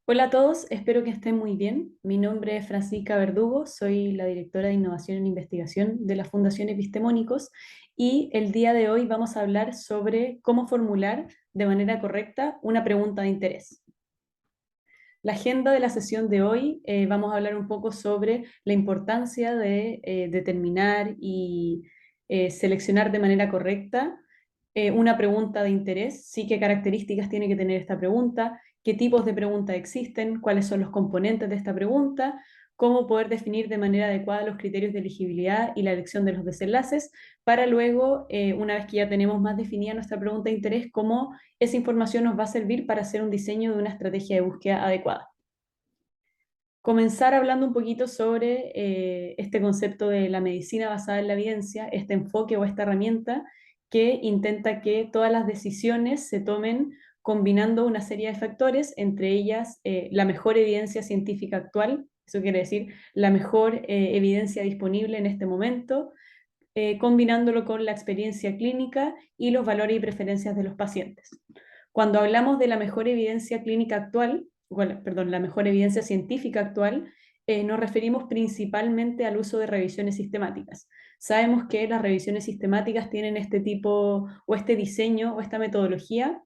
Hola a todos, espero que estén muy bien. Mi nombre es Francisca Verdugo, soy la directora de Innovación en Investigación de la Fundación Epistemónicos y el día de hoy vamos a hablar sobre cómo formular de manera correcta una pregunta de interés. La agenda de la sesión de hoy vamos a hablar un poco sobre la importancia de determinar y seleccionar de manera correcta una pregunta de interés, sí qué características tiene que tener esta pregunta, qué tipos de preguntas existen, cuáles son los componentes de esta pregunta, cómo poder definir de manera adecuada los criterios de elegibilidad y la elección de los desenlaces, para luego, una vez que ya tenemos más definida nuestra pregunta de interés, cómo esa información nos va a servir para hacer un diseño de una estrategia de búsqueda adecuada. Comenzar hablando un poquito sobre este concepto de la medicina basada en la evidencia, este enfoque o esta herramienta que intenta que todas las decisiones se tomen combinando una serie de factores, entre ellas la mejor evidencia científica actual, eso quiere decir la mejor evidencia disponible en este momento, combinándolo con la experiencia clínica y los valores y preferencias de los pacientes. Cuando hablamos de la mejor evidencia clínica actual, bueno, perdón, la mejor evidencia científica actual, nos referimos principalmente al uso de revisiones sistemáticas. Sabemos que las revisiones sistemáticas tienen este tipo o este diseño o esta metodología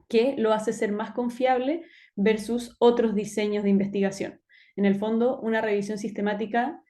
que lo hace ser más confiable versus otros diseños de investigación. En el fondo, una revisión sistemática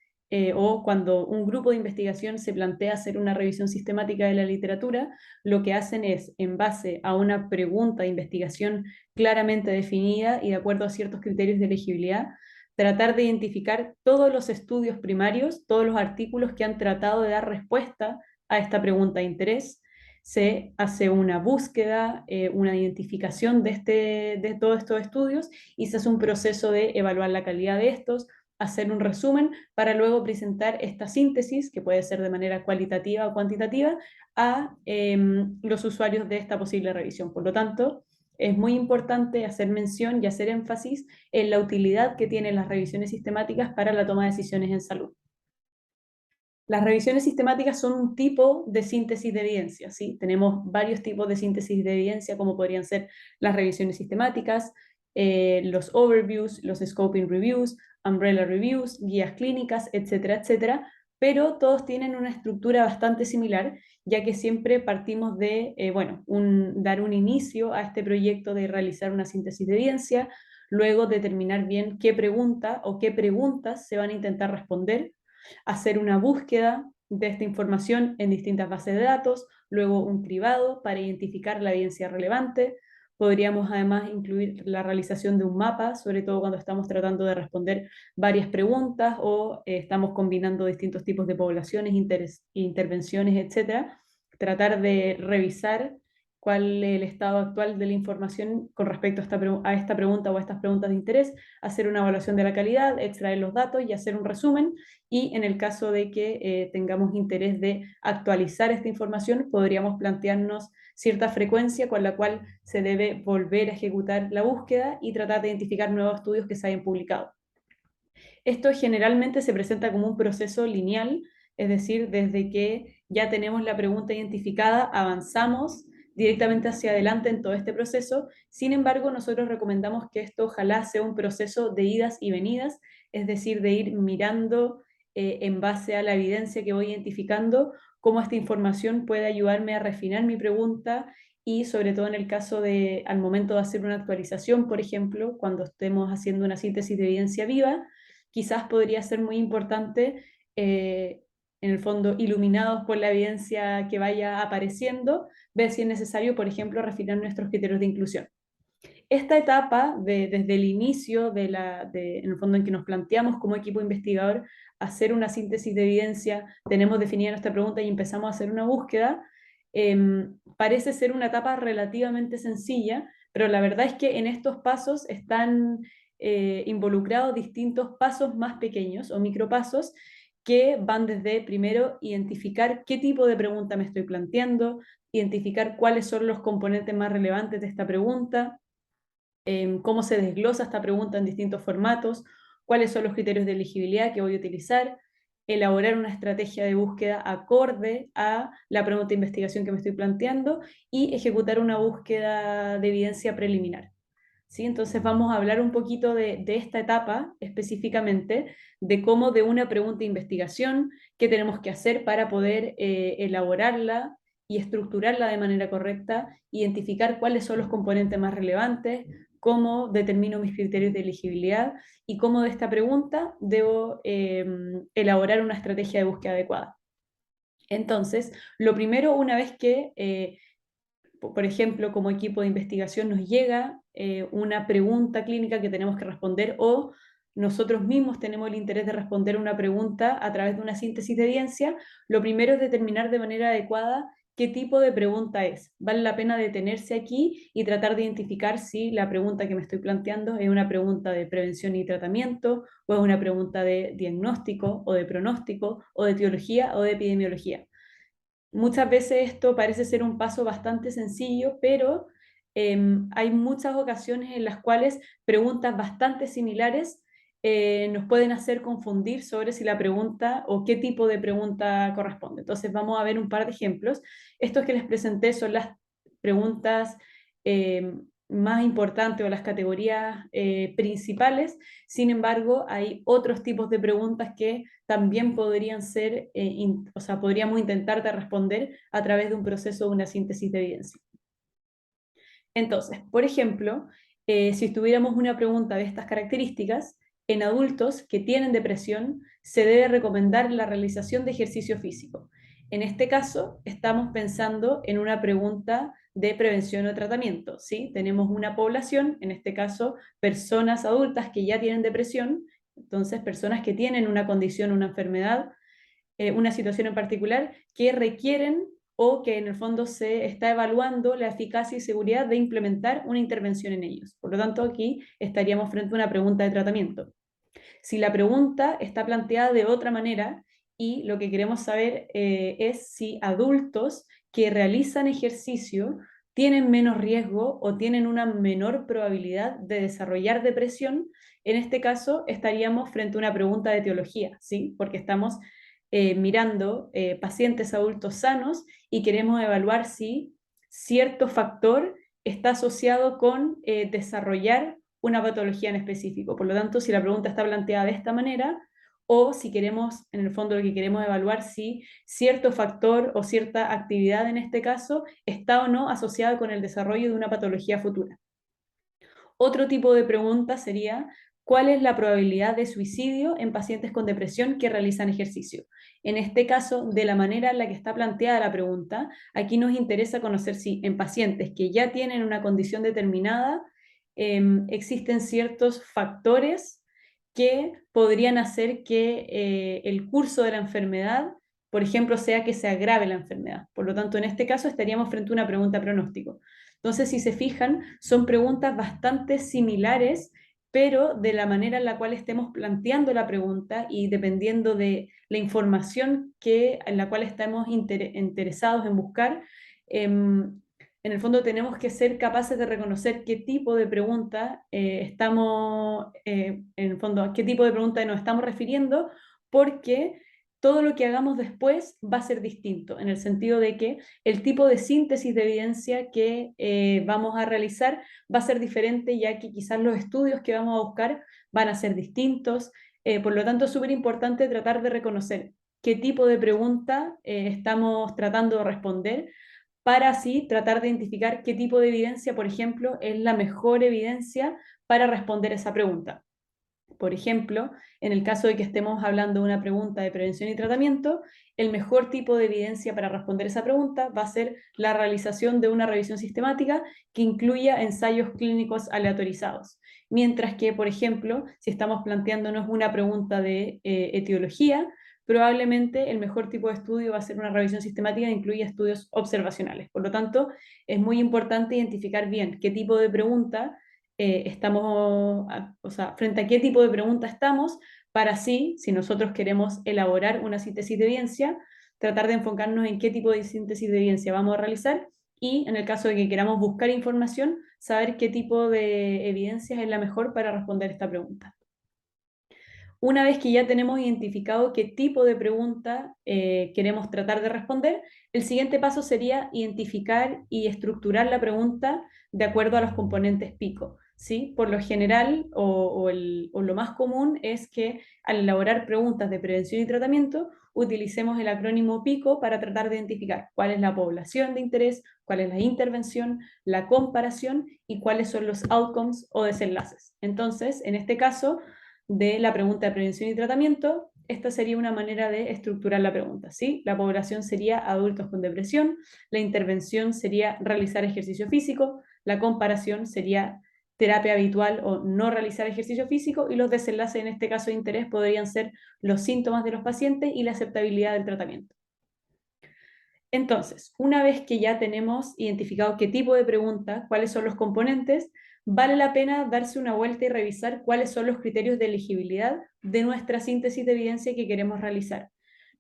o cuando un grupo de investigación se plantea hacer una revisión sistemática de la literatura, lo que hacen es, en base a una pregunta de investigación claramente definida y de acuerdo a ciertos criterios de elegibilidad, tratar de identificar todos los estudios primarios, todos los artículos que han tratado de dar respuesta a esta pregunta de interés. Se hace una búsqueda, una identificación de todos estos estudios y se hace un proceso de evaluar la calidad de estos, hacer un resumen para luego presentar esta síntesis, que puede ser de manera cualitativa o cuantitativa, a los usuarios de esta posible revisión. Por lo tanto, es muy importante hacer mención y hacer énfasis en la utilidad que tienen las revisiones sistemáticas para la toma de decisiones en salud. Las revisiones sistemáticas son un tipo de síntesis de evidencia, ¿sí? Tenemos varios tipos de síntesis de evidencia, como podrían ser las revisiones sistemáticas, los overviews, los scoping reviews, umbrella reviews, guías clínicas, etcétera, etcétera, pero todos tienen una estructura bastante similar, ya que siempre partimos de, bueno, dar un inicio a este proyecto de realizar una síntesis de evidencia, luego determinar bien qué pregunta o qué preguntas se van a intentar responder, hacer una búsqueda de esta información en distintas bases de datos, luego un cribado para identificar la evidencia relevante. Podríamos además incluir la realización de un mapa, sobre todo cuando estamos tratando de responder varias preguntas o estamos combinando distintos tipos de poblaciones, intervenciones, etcétera. Tratar de revisar cuál es el estado actual de la información con respecto a esta pregunta o a estas preguntas de interés, hacer una evaluación de la calidad, extraer los datos y hacer un resumen, y en el caso de que tengamos interés de actualizar esta información, podríamos plantearnos cierta frecuencia con la cual se debe volver a ejecutar la búsqueda y tratar de identificar nuevos estudios que se hayan publicado. Esto generalmente se presenta como un proceso lineal, es decir, desde que ya tenemos la pregunta identificada, avanzamos directamente hacia adelante en todo este proceso. Sin embargo, nosotros recomendamos que esto ojalá sea un proceso de idas y venidas, es decir, de ir mirando en base a la evidencia que voy identificando, cómo esta información puede ayudarme a refinar mi pregunta y sobre todo en el caso de, al momento de hacer una actualización, por ejemplo, cuando estemos haciendo una síntesis de evidencia viva, quizás podría ser muy importante, en el fondo, iluminados por la evidencia que vaya apareciendo, ver si es necesario, por ejemplo, refinar nuestros criterios de inclusión. Esta etapa, desde el inicio en el fondo en que nos planteamos como equipo investigador hacer una síntesis de evidencia, tenemos definida nuestra pregunta y empezamos a hacer una búsqueda, parece ser una etapa relativamente sencilla, pero la verdad es que en estos pasos están involucrados distintos pasos más pequeños o micropasos que van desde, primero, identificar qué tipo de pregunta me estoy planteando, identificar cuáles son los componentes más relevantes de esta pregunta, cómo se desglosa esta pregunta en distintos formatos, cuáles son los criterios de elegibilidad que voy a utilizar, elaborar una estrategia de búsqueda acorde a la pregunta de investigación que me estoy planteando y ejecutar una búsqueda de evidencia preliminar. ¿sí? Entonces vamos a hablar un poquito de esta etapa específicamente, de cómo de una pregunta de investigación, qué tenemos que hacer para poder elaborarla y estructurarla de manera correcta, identificar cuáles son los componentes más relevantes, cómo determino mis criterios de elegibilidad y cómo de esta pregunta debo elaborar una estrategia de búsqueda adecuada. Entonces, lo primero, una vez que por ejemplo, como equipo de investigación nos llega una pregunta clínica que tenemos que responder o nosotros mismos tenemos el interés de responder una pregunta a través de una síntesis de evidencia, lo primero es determinar de manera adecuada qué tipo de pregunta es. Vale la pena detenerse aquí y tratar de identificar si la pregunta que me estoy planteando es una pregunta de prevención y tratamiento o es una pregunta de diagnóstico o de pronóstico o de etiología o de epidemiología. Muchas veces esto parece ser un paso bastante sencillo, pero hay muchas ocasiones en las cuales preguntas bastante similares nos pueden hacer confundir sobre si la pregunta o qué tipo de pregunta corresponde. Entonces vamos a ver un par de ejemplos. Estos que les presenté son las preguntas más importantes o las categorías principales. Sin embargo, hay otros tipos de preguntas que también podrían ser, o sea, podríamos intentar de responder a través de un proceso de una síntesis de evidencia. Entonces, por ejemplo, si tuviéramos una pregunta de estas características, en adultos que tienen depresión se debe recomendar la realización de ejercicio físico. En este caso, estamos pensando en una pregunta de prevención o tratamiento, ¿sí? Tenemos una población, en este caso, personas adultas que ya tienen depresión, entonces personas que tienen una condición, una enfermedad, una situación en particular, que requieren o que en el fondo se está evaluando la eficacia y seguridad de implementar una intervención en ellos. Por lo tanto, aquí estaríamos frente a una pregunta de tratamiento. Si la pregunta está planteada de otra manera y lo que queremos saber es si adultos que realizan ejercicio tienen menos riesgo o tienen una menor probabilidad de desarrollar depresión, en este caso estaríamos frente a una pregunta de etiología, ¿sí? Porque estamos mirando pacientes adultos sanos y queremos evaluar si cierto factor está asociado con desarrollar una patología en específico. Por lo tanto, si la pregunta está planteada de esta manera, o si queremos, en el fondo lo que queremos evaluar, si cierto factor o cierta actividad en este caso está o no asociada con el desarrollo de una patología futura. Otro tipo de pregunta sería, ¿cuál es la probabilidad de suicidio en pacientes con depresión que realizan ejercicio? En este caso, de la manera en la que está planteada la pregunta, aquí nos interesa conocer si en pacientes que ya tienen una condición determinada, existen ciertos factores que podrían hacer que el curso de la enfermedad, por ejemplo, sea que se agrave la enfermedad. Por lo tanto, en este caso estaríamos frente a una pregunta pronóstico. Entonces, si se fijan, son preguntas bastante similares, pero de la manera en la cual estemos planteando la pregunta y dependiendo de la información en la cual estamos interesados en buscar, en el fondo tenemos que ser capaces de reconocer qué tipo de pregunta en el fondo, a qué tipo de pregunta nos estamos refiriendo, porque todo lo que hagamos después va a ser distinto, en el sentido de que el tipo de síntesis de evidencia que vamos a realizar va a ser diferente, ya que quizás los estudios que vamos a buscar van a ser distintos. Por lo tanto, es súper importante tratar de reconocer qué tipo de pregunta estamos tratando de responder para así tratar de identificar qué tipo de evidencia, por ejemplo, es la mejor evidencia para responder esa pregunta. Por ejemplo, en el caso de que estemos hablando de una pregunta de prevención y tratamiento, el mejor tipo de evidencia para responder esa pregunta va a ser la realización de una revisión sistemática que incluya ensayos clínicos aleatorizados. Mientras que, por ejemplo, si estamos planteándonos una pregunta de etiología, probablemente el mejor tipo de estudio va a ser una revisión sistemática que incluya estudios observacionales. Por lo tanto, es muy importante identificar bien qué tipo de pregunta o sea, frente a qué tipo de pregunta estamos, para así, si nosotros queremos elaborar una síntesis de evidencia, tratar de enfocarnos en qué tipo de síntesis de evidencia vamos a realizar y en el caso de que queramos buscar información, saber qué tipo de evidencia es la mejor para responder esta pregunta. Una vez que ya tenemos identificado qué tipo de pregunta queremos tratar de responder, el siguiente paso sería identificar y estructurar la pregunta de acuerdo a los componentes pico. ¿sí? Por lo general, o lo más común es que al elaborar preguntas de prevención y tratamiento, utilicemos el acrónimo PICO para tratar de identificar cuál es la población de interés, cuál es la intervención, la comparación y cuáles son los outcomes o desenlaces. Entonces, en este caso de la pregunta de prevención y tratamiento, esta sería una manera de estructurar la pregunta, ¿sí? La población sería adultos con depresión, la intervención sería realizar ejercicio físico, la comparación sería terapia habitual o no realizar ejercicio físico, y los desenlaces en este caso de interés podrían ser los síntomas de los pacientes y la aceptabilidad del tratamiento. Entonces, una vez que ya tenemos identificado qué tipo de pregunta, cuáles son los componentes, vale la pena darse una vuelta y revisar cuáles son los criterios de elegibilidad de nuestra síntesis de evidencia que queremos realizar.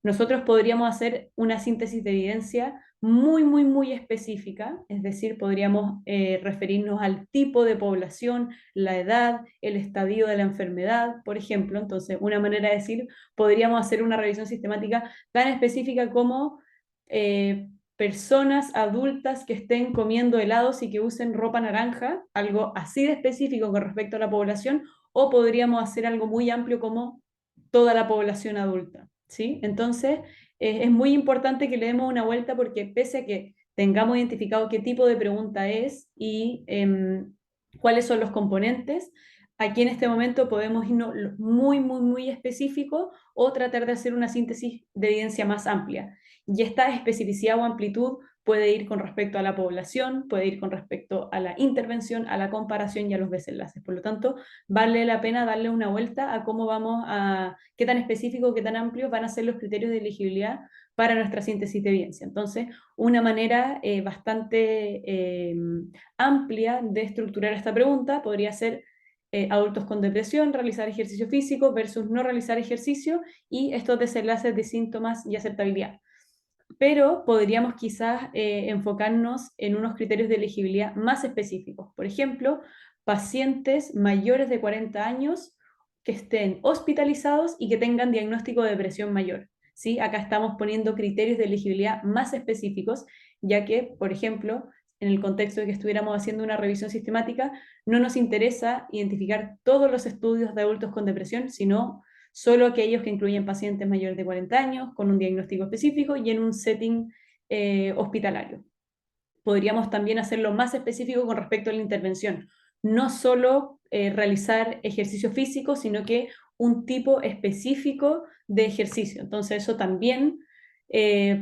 Nosotros podríamos hacer una síntesis de evidencia muy, muy, muy específica, es decir, podríamos referirnos al tipo de población, la edad, el estadio de la enfermedad, por ejemplo. Entonces, una manera de decir, podríamos hacer una revisión sistemática tan específica como personas adultas que estén comiendo helados y que usen ropa naranja, algo así de específico con respecto a la población, o podríamos hacer algo muy amplio como toda la población adulta, ¿sí? Entonces, es muy importante que le demos una vuelta porque pese a que tengamos identificado qué tipo de pregunta es y cuáles son los componentes, aquí en este momento podemos irnos muy, muy, muy específico o tratar de hacer una síntesis de evidencia más amplia. Y esta especificidad o amplitud puede ir con respecto a la población, puede ir con respecto a la intervención, a la comparación y a los desenlaces. Por lo tanto, vale la pena darle una vuelta a cómo vamos a, qué tan específico, qué tan amplios van a ser los criterios de elegibilidad para nuestra síntesis de evidencia. Entonces, una manera bastante amplia de estructurar esta pregunta podría ser adultos con depresión, realizar ejercicio físico versus no realizar ejercicio y estos desenlaces de síntomas y aceptabilidad. Pero podríamos quizás enfocarnos en unos criterios de elegibilidad más específicos. Por ejemplo, pacientes mayores de 40 años que estén hospitalizados y que tengan diagnóstico de depresión mayor. ¿Sí? Acá estamos poniendo criterios de elegibilidad más específicos, ya que, por ejemplo, en el contexto de que estuviéramos haciendo una revisión sistemática, no nos interesa identificar todos los estudios de adultos con depresión, sino solo aquellos que incluyen pacientes mayores de 40 años con un diagnóstico específico y en un setting hospitalario. Podríamos también hacerlo más específico con respecto a la intervención, no solo realizar ejercicio físico, sino que un tipo específico de ejercicio. Entonces eso también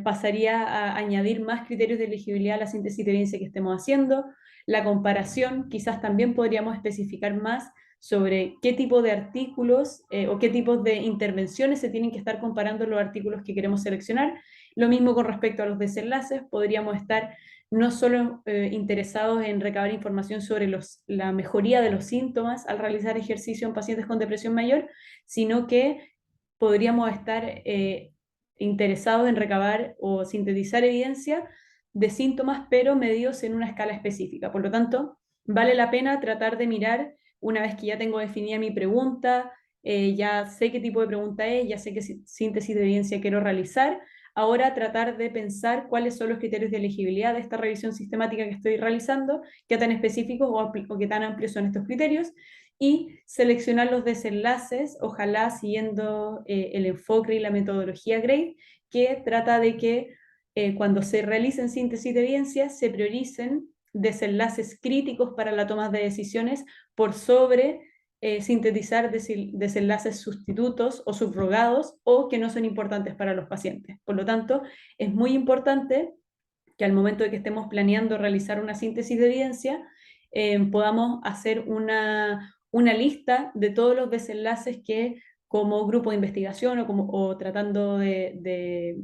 pasaría a añadir más criterios de elegibilidad a la síntesis de evidencia que estemos haciendo. La comparación, quizás también podríamos especificar más sobre qué tipo de artículos o qué tipos de intervenciones se tienen que estar comparando los artículos que queremos seleccionar. Lo mismo con respecto a los desenlaces, podríamos estar no solo interesados en recabar información sobre la mejoría de los síntomas al realizar ejercicio en pacientes con depresión mayor, sino que podríamos estar interesados en recabar o sintetizar evidencia de síntomas, pero medidos en una escala específica. Por lo tanto, vale la pena tratar de mirar, una vez que ya tengo definida mi pregunta, ya sé qué tipo de pregunta es, ya sé qué síntesis de evidencia quiero realizar, ahora tratar de pensar cuáles son los criterios de elegibilidad de esta revisión sistemática que estoy realizando, qué tan específicos o qué tan amplios son estos criterios, y seleccionar los desenlaces, ojalá siguiendo el enfoque y la metodología GRADE, que trata de que cuando se realicen síntesis de evidencia se prioricen desenlaces críticos para la toma de decisiones por sobre sintetizar desenlaces sustitutos o subrogados o que no son importantes para los pacientes. Por lo tanto, es muy importante que al momento de que estemos planeando realizar una síntesis de evidencia, podamos hacer una lista de todos los desenlaces que como grupo de investigación o tratando de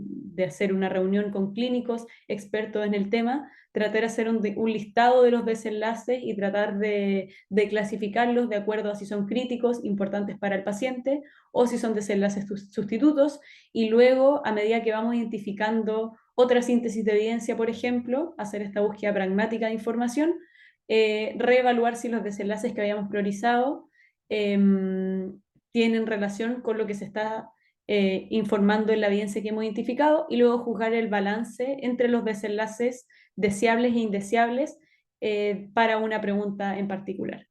hacer una reunión con clínicos expertos en el tema, tratar de hacer un listado de los desenlaces y tratar de clasificarlos de acuerdo a si son críticos, importantes para el paciente, o si son desenlaces sustitutos, y luego, a medida que vamos identificando otra síntesis de evidencia, por ejemplo, hacer esta búsqueda pragmática de información, reevaluar si los desenlaces que habíamos priorizado eh, tienen relación con lo que se está informando en la evidencia que hemos identificado, y luego juzgar el balance entre los desenlaces deseables e indeseables para una pregunta en particular.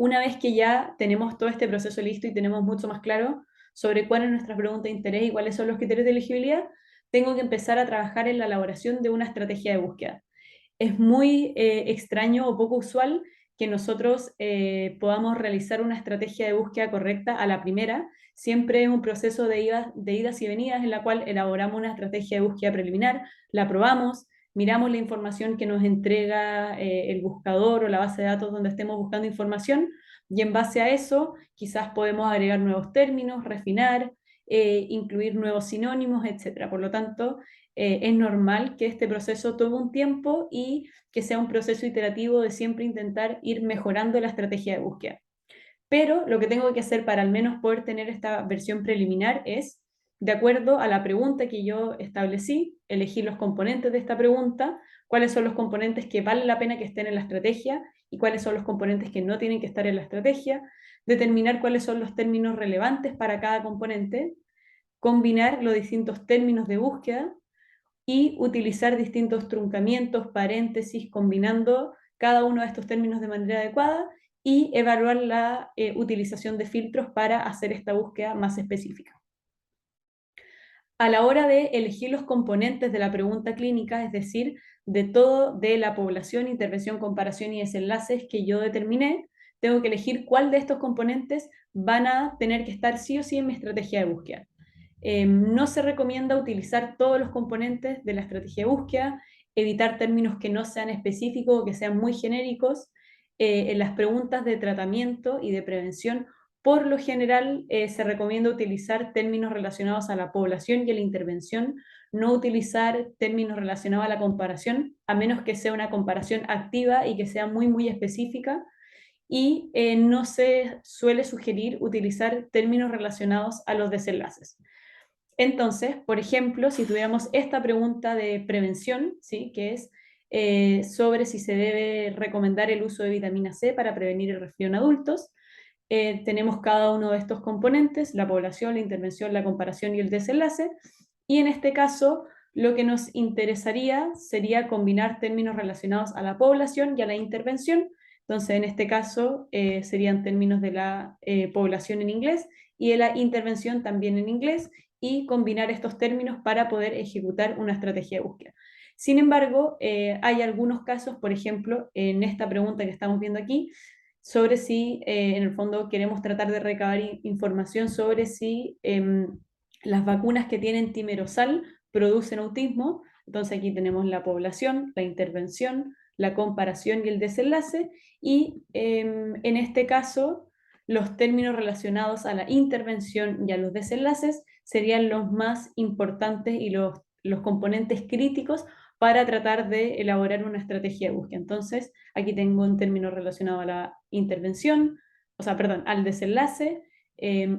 Una vez que ya tenemos todo este proceso listo y tenemos mucho más claro sobre cuál es nuestra pregunta de interés y cuáles son los criterios de elegibilidad, tengo que empezar a trabajar en la elaboración de una estrategia de búsqueda. Es muy extraño o poco usual que nosotros podamos realizar una estrategia de búsqueda correcta a la primera. Siempre es un proceso de idas y venidas en la cual elaboramos una estrategia de búsqueda preliminar, la probamos, miramos la información que nos entrega el buscador o la base de datos donde estemos buscando información y en base a eso quizás podemos agregar nuevos términos, refinar, incluir nuevos sinónimos, etc. Por lo tanto, es normal que este proceso tome un tiempo y que sea un proceso iterativo de siempre intentar ir mejorando la estrategia de búsqueda. Pero lo que tengo que hacer para al menos poder tener esta versión preliminar es, de acuerdo a la pregunta que yo establecí, elegir los componentes de esta pregunta, cuáles son los componentes que vale la pena que estén en la estrategia y cuáles son los componentes que no tienen que estar en la estrategia, determinar cuáles son los términos relevantes para cada componente, combinar los distintos términos de búsqueda y utilizar distintos truncamientos, paréntesis, combinando cada uno de estos términos de manera adecuada y evaluar la utilización de filtros para hacer esta búsqueda más específica. A la hora de elegir los componentes de la pregunta clínica, es decir, de todo de la población, intervención, comparación y desenlaces que yo determiné, tengo que elegir cuál de estos componentes van a tener que estar sí o sí en mi estrategia de búsqueda. No se recomienda utilizar todos los componentes de la estrategia de búsqueda, evitar términos que no sean específicos o que sean muy genéricos. En las preguntas de tratamiento y de prevención, por lo general, se recomienda utilizar términos relacionados a la población y a la intervención, no utilizar términos relacionados a la comparación, a menos que sea una comparación activa y que sea muy, muy específica. Y no se suele sugerir utilizar términos relacionados a los desenlaces. Entonces, por ejemplo, si tuviéramos esta pregunta de prevención, ¿sí? Que es sobre si se debe recomendar el uso de vitamina C para prevenir el resfrío en adultos, tenemos cada uno de estos componentes, la población, la intervención, la comparación y el desenlace, y en este caso lo que nos interesaría sería combinar términos relacionados a la población y a la intervención. Entonces, en este caso serían términos de la población en inglés y de la intervención también en inglés, y combinar estos términos para poder ejecutar una estrategia de búsqueda. Sin embargo, hay algunos casos, por ejemplo, en esta pregunta que estamos viendo aquí, sobre si en el fondo queremos tratar de recabar información sobre si las vacunas que tienen timerosal producen autismo. Entonces aquí tenemos la población, la intervención, la comparación y el desenlace, y en este caso los términos relacionados a la intervención y a los desenlaces serían los más importantes y los componentes críticos para tratar de elaborar una estrategia de búsqueda. Entonces, aquí tengo un término relacionado a la intervención, o sea, perdón, al desenlace,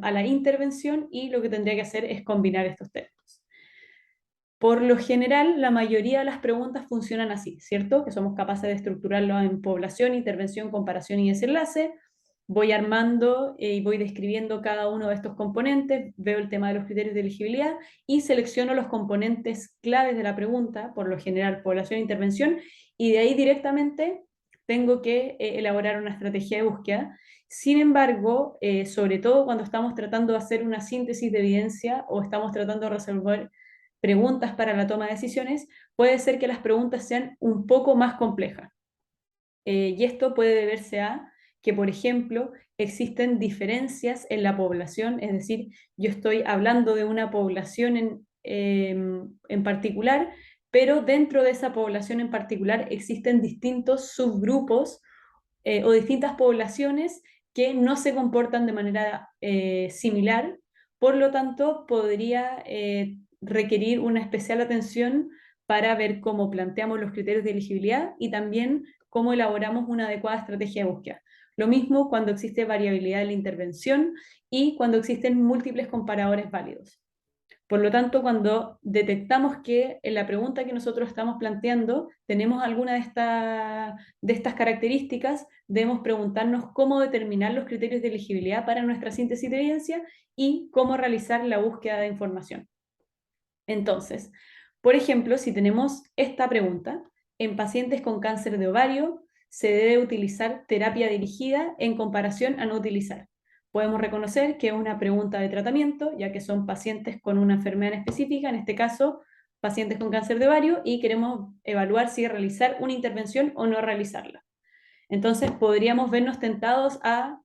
a la intervención, y lo que tendría que hacer es combinar estos términos. Por lo general, la mayoría de las preguntas funcionan así, ¿cierto? Que somos capaces de estructurarlo en población, intervención, comparación y desenlace. Voy armando y voy describiendo cada uno de estos componentes, veo el tema de los criterios de elegibilidad y selecciono los componentes claves de la pregunta, por lo general población e intervención, y de ahí directamente tengo que elaborar una estrategia de búsqueda. Sin embargo, sobre todo cuando estamos tratando de hacer una síntesis de evidencia o estamos tratando de resolver preguntas para la toma de decisiones, puede ser que las preguntas sean un poco más complejas. Y esto puede deberse a que, por ejemplo, existen diferencias en la población, es decir, yo estoy hablando de una población en particular, pero dentro de esa población en particular existen distintos subgrupos o distintas poblaciones que no se comportan de manera similar, por lo tanto podría requerir una especial atención para ver cómo planteamos los criterios de elegibilidad y también cómo elaboramos una adecuada estrategia de búsqueda. Lo mismo cuando existe variabilidad de la intervención y cuando existen múltiples comparadores válidos. Por lo tanto, cuando detectamos que en la pregunta que nosotros estamos planteando tenemos alguna de estas características, debemos preguntarnos cómo determinar los criterios de elegibilidad para nuestra síntesis de evidencia y cómo realizar la búsqueda de información. Entonces, por ejemplo, si tenemos esta pregunta, en pacientes con cáncer de ovario, se debe utilizar terapia dirigida en comparación a no utilizar. Podemos reconocer que es una pregunta de tratamiento, ya que son pacientes con una enfermedad específica, en este caso pacientes con cáncer de ovario, y queremos evaluar si realizar una intervención o no realizarla. Entonces podríamos vernos tentados a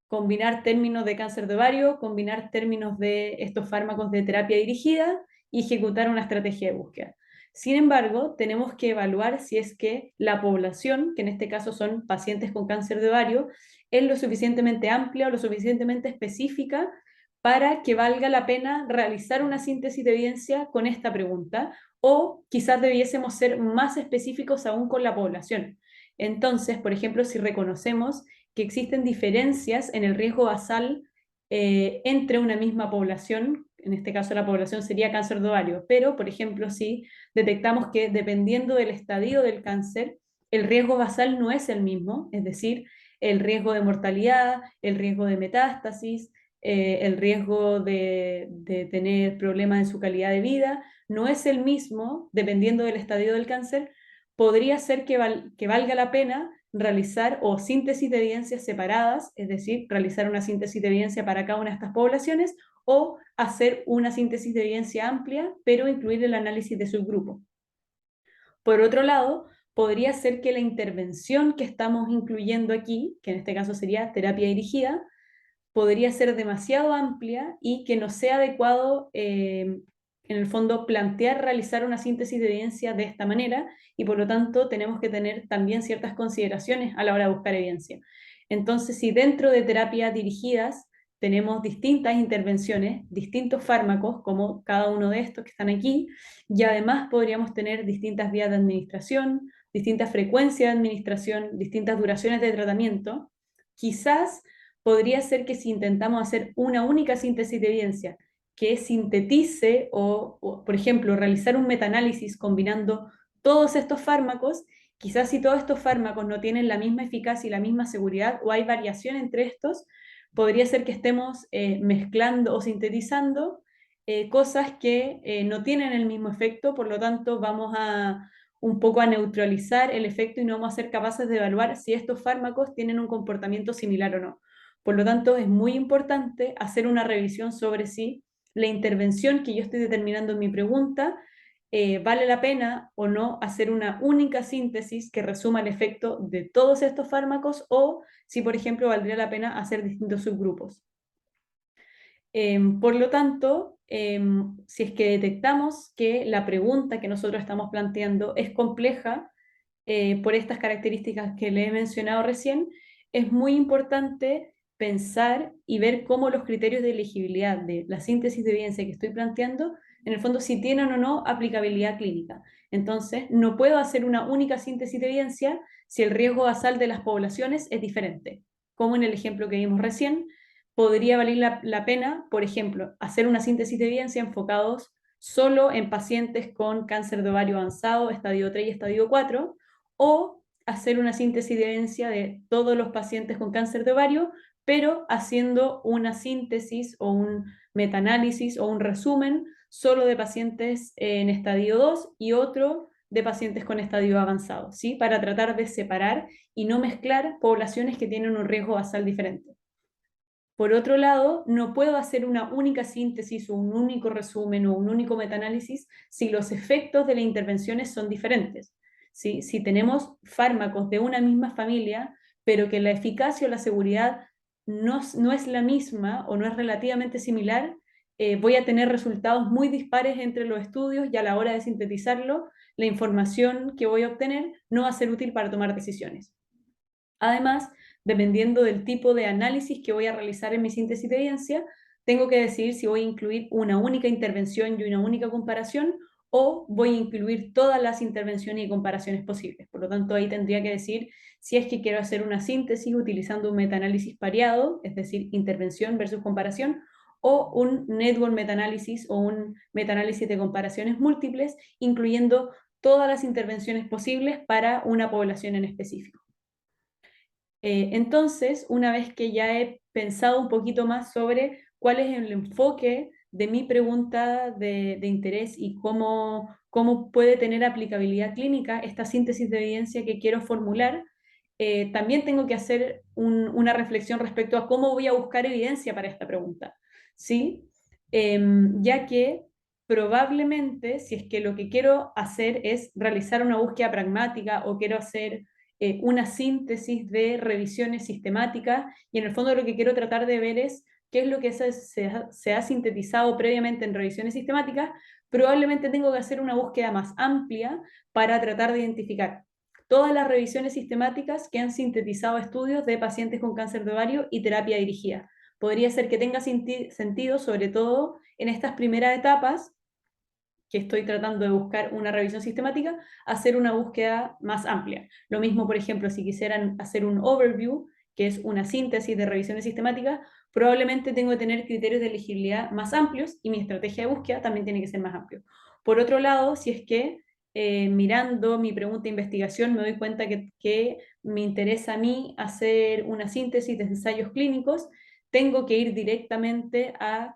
combinar términos de cáncer de ovario, combinar términos de estos fármacos de terapia dirigida y ejecutar una estrategia de búsqueda. Sin embargo, tenemos que evaluar si es que la población, que en este caso son pacientes con cáncer de ovario, es lo suficientemente amplia o lo suficientemente específica para que valga la pena realizar una síntesis de evidencia con esta pregunta, o quizás debiésemos ser más específicos aún con la población. Entonces, por ejemplo, si reconocemos que existen diferencias en el riesgo basal entre una misma población, en este caso la población sería cáncer de ovario, pero por ejemplo si detectamos que dependiendo del estadio del cáncer, el riesgo basal no es el mismo, es decir, el riesgo de mortalidad, el riesgo de metástasis, el riesgo de tener problemas en su calidad de vida, no es el mismo dependiendo del estadio del cáncer, podría ser que valga la pena realizar o síntesis de evidencias separadas, es decir, realizar una síntesis de evidencia para cada una de estas poblaciones o hacer una síntesis de evidencia amplia, pero incluir el análisis de subgrupos. Por otro lado, podría ser que la intervención que estamos incluyendo aquí, que en este caso sería terapia dirigida, podría ser demasiado amplia y que no sea adecuado, en el fondo, plantear realizar una síntesis de evidencia de esta manera y por lo tanto tenemos que tener también ciertas consideraciones a la hora de buscar evidencia. Entonces, si dentro de terapias dirigidas tenemos distintas intervenciones, distintos fármacos, como cada uno de estos que están aquí, y además podríamos tener distintas vías de administración, distintas frecuencias de administración, distintas duraciones de tratamiento, quizás podría ser que si intentamos hacer una única síntesis de evidencia que sintetice por ejemplo, realizar un metaanálisis combinando todos estos fármacos, quizás si todos estos fármacos no tienen la misma eficacia y la misma seguridad o hay variación entre estos, podría ser que estemos mezclando o sintetizando cosas que no tienen el mismo efecto, por lo tanto vamos a un poco a neutralizar el efecto y no vamos a ser capaces de evaluar si estos fármacos tienen un comportamiento similar o no. Por lo tanto, es muy importante hacer una revisión sobre si la intervención que yo estoy determinando en mi pregunta vale la pena o no hacer una única síntesis que resuma el efecto de todos estos fármacos o si, por ejemplo, valdría la pena hacer distintos subgrupos. Por lo tanto, si es que detectamos que la pregunta que nosotros estamos planteando es compleja por estas características que le he mencionado recién, es muy importante pensar y ver cómo los criterios de elegibilidad de la síntesis de evidencia que estoy planteando, en el fondo, si tienen o no aplicabilidad clínica. Entonces, no puedo hacer una única síntesis de evidencia si el riesgo basal de las poblaciones es diferente. Como en el ejemplo que vimos recién, podría valer la pena, por ejemplo, hacer una síntesis de evidencia enfocados solo en pacientes con cáncer de ovario avanzado, estadio 3 y estadio 4, o hacer una síntesis de evidencia de todos los pacientes con cáncer de ovario, pero haciendo una síntesis o un metaanálisis o un resumen solo de pacientes en estadio 2 y otro de pacientes con estadio avanzado, ¿sí? Para tratar de separar y no mezclar poblaciones que tienen un riesgo basal diferente. Por otro lado, no puedo hacer una única síntesis o un único resumen o un único metaanálisis si los efectos de las intervenciones son diferentes. ¿Sí? Si tenemos fármacos de una misma familia, pero que la eficacia o la seguridad no es la misma o no es relativamente similar, voy a tener resultados muy dispares entre los estudios y a la hora de sintetizarlo, la información que voy a obtener no va a ser útil para tomar decisiones. Además, dependiendo del tipo de análisis que voy a realizar en mi síntesis de evidencia, tengo que decidir si voy a incluir una única intervención y una única comparación o voy a incluir todas las intervenciones y comparaciones posibles. Por lo tanto, ahí tendría que decir si es que quiero hacer una síntesis utilizando un metaanálisis pareado, es decir, intervención versus comparación, o un network metaanálisis o un metaanálisis de comparaciones múltiples, incluyendo todas las intervenciones posibles para una población en específico. Entonces, una vez que ya he pensado un poquito más sobre cuál es el enfoque de mi pregunta de interés y cómo puede tener aplicabilidad clínica esta síntesis de evidencia que quiero formular, también tengo que hacer una reflexión respecto a cómo voy a buscar evidencia para esta pregunta, ¿sí? Ya que probablemente, si es que lo que quiero hacer es realizar una búsqueda pragmática o quiero hacer una síntesis de revisiones sistemáticas, y en el fondo lo que quiero tratar de ver es qué es lo que se ha sintetizado previamente en revisiones sistemáticas, probablemente tengo que hacer una búsqueda más amplia para tratar de identificar todas las revisiones sistemáticas que han sintetizado estudios de pacientes con cáncer de ovario y terapia dirigida. Podría ser que tenga sentido, sobre todo en estas primeras etapas, que estoy tratando de buscar una revisión sistemática, hacer una búsqueda más amplia. Lo mismo, por ejemplo, si quisieran hacer un overview, que es una síntesis de revisiones sistemáticas, probablemente tengo que tener criterios de elegibilidad más amplios y mi estrategia de búsqueda también tiene que ser más amplio. Por otro lado, si es que mirando mi pregunta de investigación me doy cuenta que me interesa a mí hacer una síntesis de ensayos clínicos, tengo que ir directamente a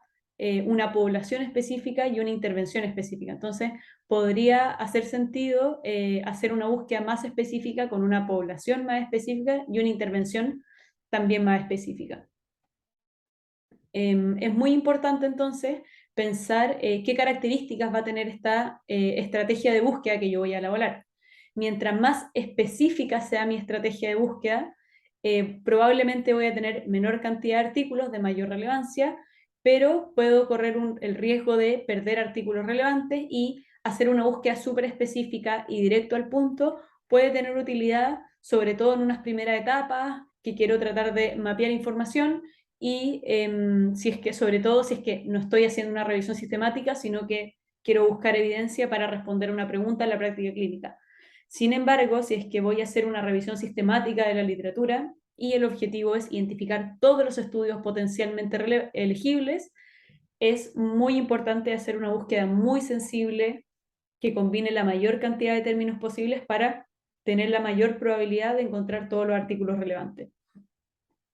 una población específica y una intervención específica. Entonces, podría hacer sentido hacer una búsqueda más específica con una población más específica y una intervención también más específica. Es muy importante entonces pensar qué características va a tener esta estrategia de búsqueda que yo voy a elaborar. Mientras más específica sea mi estrategia de búsqueda, probablemente voy a tener menor cantidad de artículos de mayor relevancia, pero puedo correr el riesgo de perder artículos relevantes, y hacer una búsqueda súper específica y directo al punto puede tener utilidad, sobre todo en unas primeras etapas que quiero tratar de mapear información, y si es que, sobre todo, si es que no estoy haciendo una revisión sistemática, sino que quiero buscar evidencia para responder una pregunta en la práctica clínica. Sin embargo, si es que voy a hacer una revisión sistemática de la literatura y el objetivo es identificar todos los estudios potencialmente elegibles, es muy importante hacer una búsqueda muy sensible que combine la mayor cantidad de términos posibles para tener la mayor probabilidad de encontrar todos los artículos relevantes.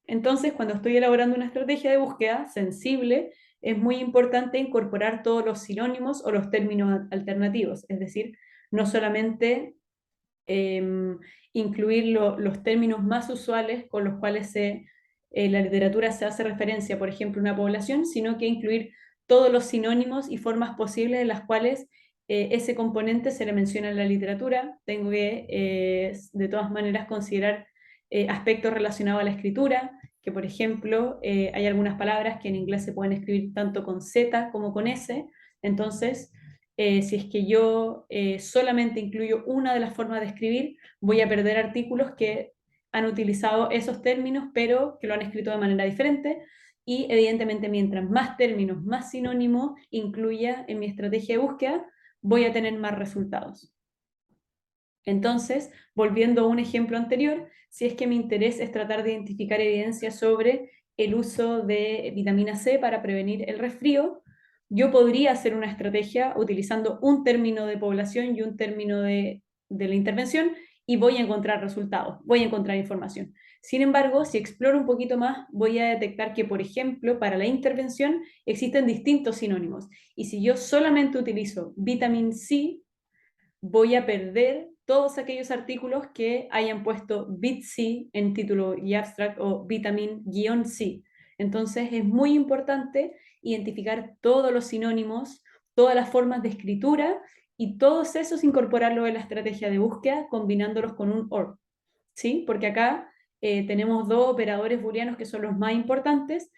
Entonces, cuando estoy elaborando una estrategia de búsqueda sensible, es muy importante incorporar todos los sinónimos o los términos alternativos, es decir, no solamente eh, incluir los términos más usuales con los cuales la literatura se hace referencia, por ejemplo, una población, sino que incluir todos los sinónimos y formas posibles en las cuales ese componente se le menciona en la literatura. Tengo que, de todas maneras, considerar aspectos relacionados a la escritura, que por ejemplo hay algunas palabras que en inglés se pueden escribir tanto con Z como con S, entonces si es que yo solamente incluyo una de las formas de escribir, voy a perder artículos que han utilizado esos términos, pero que lo han escrito de manera diferente. Y evidentemente, mientras más términos, más sinónimos incluya en mi estrategia de búsqueda, voy a tener más resultados. Entonces, volviendo a un ejemplo anterior, si es que mi interés es tratar de identificar evidencia sobre el uso de vitamina C para prevenir el resfrío, yo podría hacer una estrategia utilizando un término de población y un término de la intervención, y voy a encontrar resultados, voy a encontrar información. Sin embargo, si exploro un poquito más, voy a detectar que, por ejemplo, para la intervención existen distintos sinónimos. Y si yo solamente utilizo vitamin C, voy a perder todos aquellos artículos que hayan puesto VIT-C en título y abstract o vitamin-C. Entonces es muy importante identificar todos los sinónimos, todas las formas de escritura, y todos esos incorporarlos en la estrategia de búsqueda combinándolos con un OR, ¿sí? Porque acá tenemos dos operadores booleanos que son los más importantes,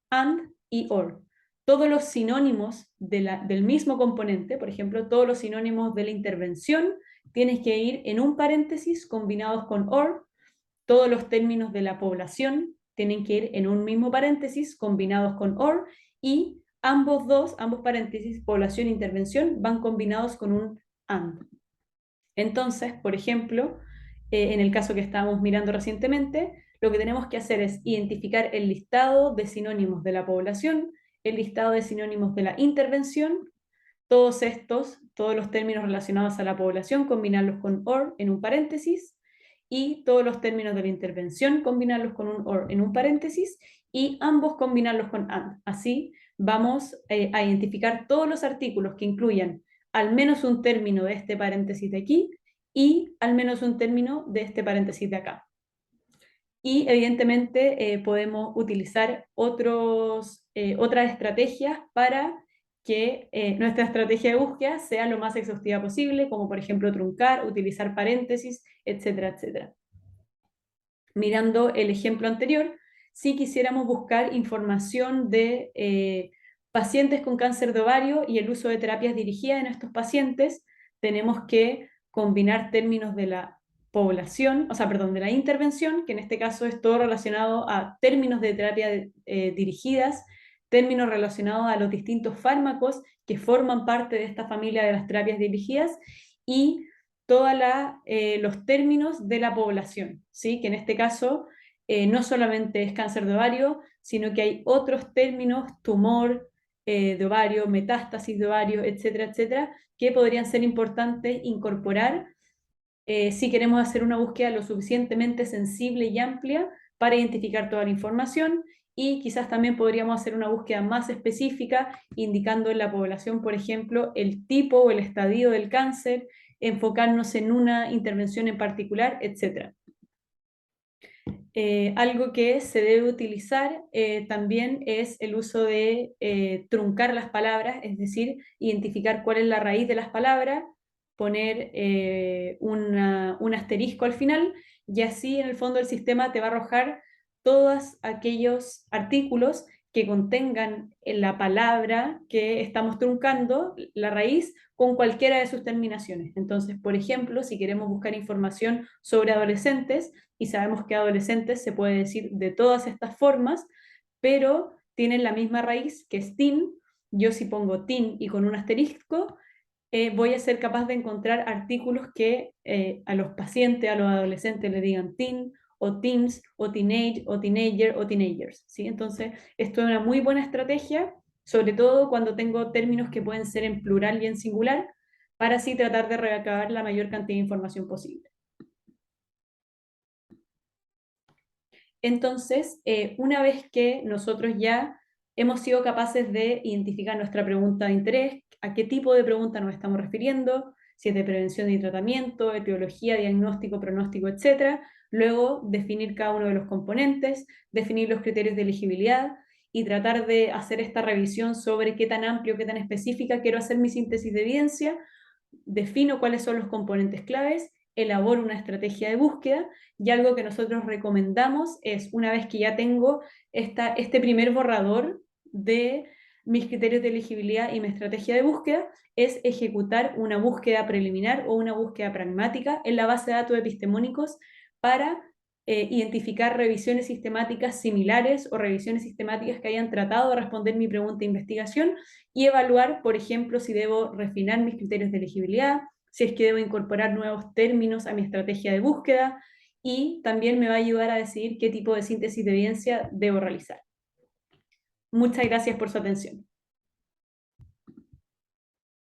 AND y OR. Todos los sinónimos del mismo componente, por ejemplo, todos los sinónimos de la intervención, tienes que ir en un paréntesis combinados con OR. Todos los términos de la población tienen que ir en un mismo paréntesis combinados con OR, y ambos paréntesis, población e intervención, van combinados con un AND. Entonces, por ejemplo, en el caso que estábamos mirando recientemente, lo que tenemos que hacer es identificar el listado de sinónimos de la población, el listado de sinónimos de la intervención, todos los términos relacionados a la población, combinarlos con OR en un paréntesis, y todos los términos de la intervención, combinarlos con un OR en un paréntesis, y ambos combinarlos con AND. Así vamos a identificar todos los artículos que incluyan al menos un término de este paréntesis de aquí y al menos un término de este paréntesis de acá. Y evidentemente podemos utilizar otras estrategias para que nuestra estrategia de búsqueda sea lo más exhaustiva posible, como por ejemplo truncar, utilizar paréntesis, etcétera, etcétera. Mirando el ejemplo anterior, si quisiéramos buscar información de pacientes con cáncer de ovario y el uso de terapias dirigidas en estos pacientes, tenemos que combinar términos de la población, o sea, perdón, de la intervención, que en este caso es todo relacionado a términos de terapia dirigidas, términos relacionados a los distintos fármacos que forman parte de esta familia de las terapias dirigidas y todos los términos de la población, ¿sí? Que en este caso no solamente es cáncer de ovario, sino que hay otros términos, tumor de ovario, metástasis de ovario, etcétera, etcétera, que podrían ser importantes incorporar si queremos hacer una búsqueda lo suficientemente sensible y amplia para identificar toda la información y quizás también podríamos hacer una búsqueda más específica, indicando en la población, por ejemplo, el tipo o el estadio del cáncer, enfocarnos en una intervención en particular, etc. Algo que se debe utilizar también es el uso de truncar las palabras, es decir, identificar cuál es la raíz de las palabras, poner un asterisco al final y así en el fondo el sistema te va a arrojar todos aquellos artículos que contengan la palabra que estamos truncando, la raíz, con cualquiera de sus terminaciones. Entonces, por ejemplo, si queremos buscar información sobre adolescentes, y sabemos que adolescentes se puede decir de todas estas formas, pero tienen la misma raíz que es teen. Yo si pongo teen y con un asterisco, voy a ser capaz de encontrar artículos que a los pacientes, a los adolescentes le digan teen o teens o teenage o teenager o teenagers, ¿sí? Entonces, esto es una muy buena estrategia, sobre todo cuando tengo términos que pueden ser en plural y en singular, para así tratar de recabar la mayor cantidad de información posible. Entonces, una vez que nosotros ya hemos sido capaces de identificar nuestra pregunta de interés, a qué tipo de pregunta nos estamos refiriendo, si es de prevención y tratamiento, etiología, diagnóstico, pronóstico, etc. Luego, definir cada uno de los componentes, definir los criterios de elegibilidad y tratar de hacer esta revisión sobre qué tan amplio, qué tan específica quiero hacer mi síntesis de evidencia, defino cuáles son los componentes claves, elaboro una estrategia de búsqueda y algo que nosotros recomendamos es, una vez que ya tengo este primer borrador de mis criterios de elegibilidad y mi estrategia de búsqueda, es ejecutar una búsqueda preliminar o una búsqueda pragmática en la base de datos epistemónicos para identificar revisiones sistemáticas similares o revisiones sistemáticas que hayan tratado de responder mi pregunta de investigación y evaluar, por ejemplo, si debo refinar mis criterios de elegibilidad, si es que debo incorporar nuevos términos a mi estrategia de búsqueda y también me va a ayudar a decidir qué tipo de síntesis de evidencia debo realizar. Muchas gracias por su atención.